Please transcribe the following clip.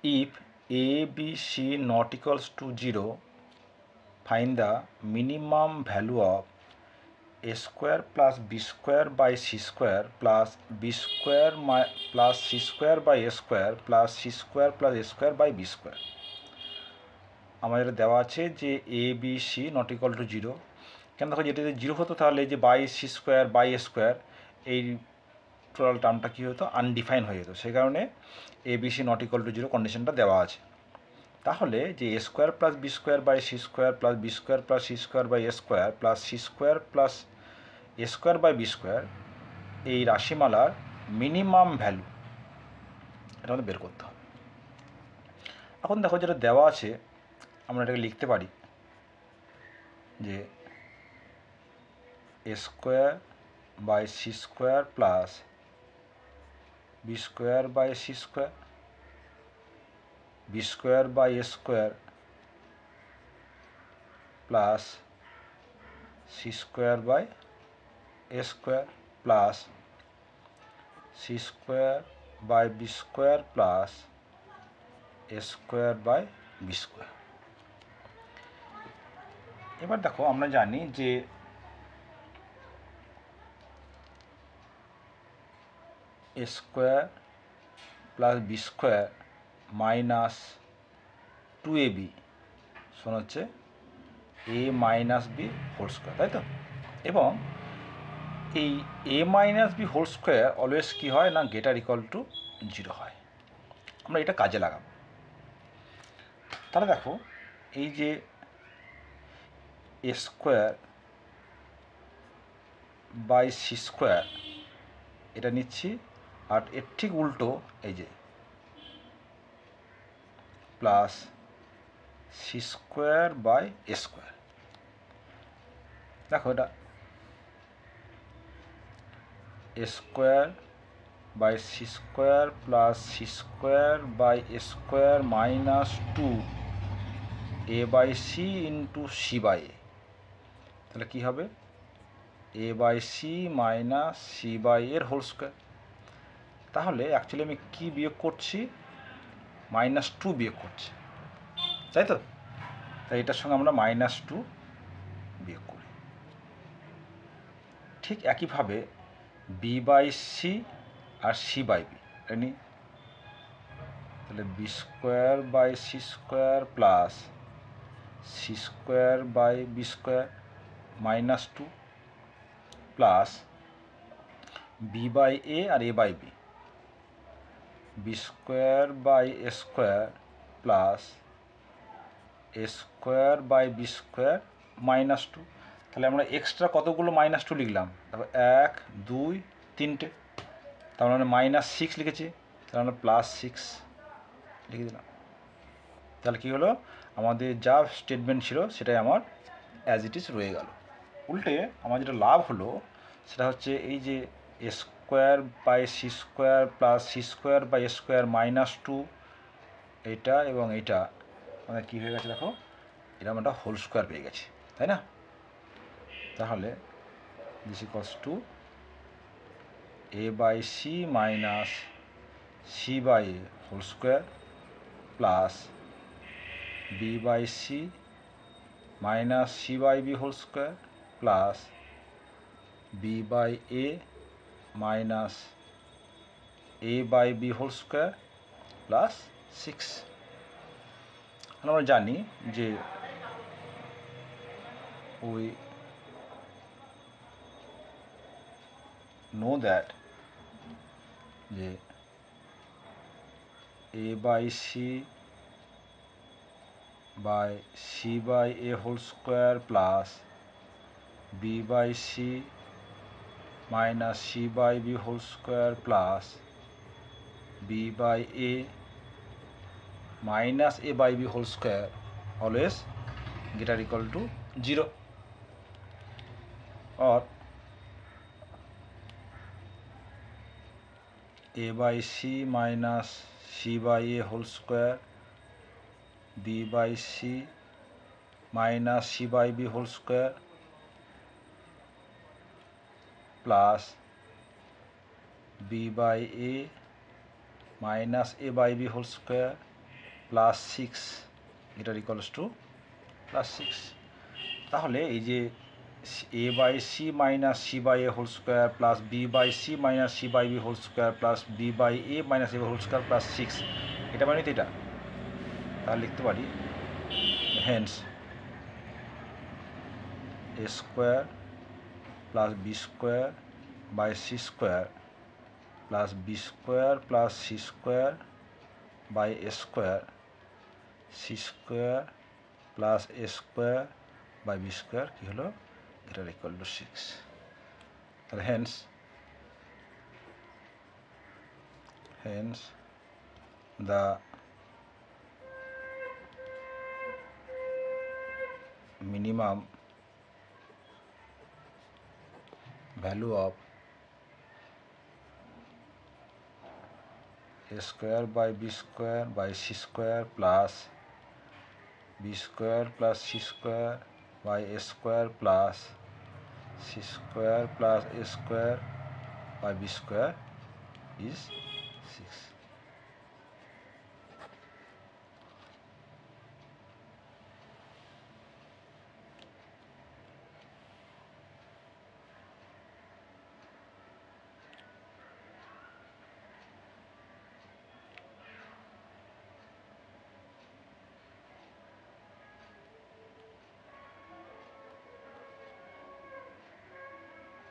if a, b, c not equals to 0, find the minimum value of a square plus b square by c square plus b square plus c square by a square plus c square plus a square by b square। আমাদের দেওয়া আছে যে A B C not equal to 0। কেন দেখো যেটা যদি 0 হতো তাহলে যে by C square by A square এই টোটাল টার্মটা কী হতো, আনডিফাইন হয়ে যেত। সেই কারণে A B C not equal to 0 কন্ডিশনটা দেওয়া আছে। তাহলে যে A square plus B square by C square plus B square plus C square by A square plus C square plus A square by B square এই রাশিমালার minimum value এটা আমাদের বের করতে হবে। এখন দেখো যেটা দেওয়া আছে আমরা এটাকে লিখতে পারি যে A square by C square plus B square by C square B square by A square plus C square by A square plus C square by B square plus A square by B square. এবার দেখো আমরা জানি যে A square plus B square minus 2ab সমান হচ্ছে A minus B whole square, তাই তো? এবং এই A minus B whole square always কী হয় না, গ্রেটার ইকুয়াল টু 0 হয়। আমরা এটা কাজে লাগাবো। তাহলে দেখো এই যে A square by C square এটা নিচ্ছি, আর এর ঠিক উল্টো এই যে plus C square by A square. দেখো এটা A square by C square plus C square by A square minus 2 A by C into C by A. তাহলে কী হবে, A by C minus C by এর whole square. তাহলে actually আমি কী বিয়োগ করছি, -2 বিয়োগ করছি, তাই তো? তাই এটার সঙ্গে আমরা -2 বিয়োগ করি। ঠিক একইভাবে বি বাই সি আর সি বাই বি এটা নিই। তাহলে B square by C square plus C square by B square -2 plus B by A আর A by B, B square by A square plus A square by B square -2। তাহলে আমরা extra কতগুলো -2 লিখলাম, তারপর 1 2 3টে, তার মানে -6 লিখেছি, তাহলে আমরা +6 লিখে দিলাম। তাহলে কী হলো, আমাদের যা স্টেটমেন্ট ছিল সেটাই আমার অ্যাজ ইট ইজ রয়ে গেল। উল্টে আমার যেটা লাভ হলো সেটা হচ্ছে এই যে A square by C square plus C square by A square -2 এটা এবং এটা মানে কী হয়ে গেছে দেখো, এরকম একটা হোল স্কোয়ার পেয়ে গেছি, তাই না? তাহলে this equals to A by C minus C by A whole square plus B by C minus C by B whole square plus B by A minus A by B whole square plus 6। আমরা জানি যে we know that যে a by c by c by a whole square plus b by c minus c by b whole square plus b by a minus a by b whole square always greater equal to 0, or a by c minus c by a whole square b by c minus c by b whole square plus b by a minus a by b whole square plus 6 এটার equals to plus 6। তাহলে এই যে a by C minus C by A whole square plus B by C minus C by B whole square plus B by A minus a whole square plus 6, এটা মানে তো এটা। তাহলে লিখতে পারি hence a square plus B square by C square plus B square plus C square by A square, c square plus A square by B square কী হলো, এটার ইকুয়াল টু 6। তাহলে Haynes the minimum value of a square by b square by c square plus b square plus c square by a square plus c square plus a square by b square is 6.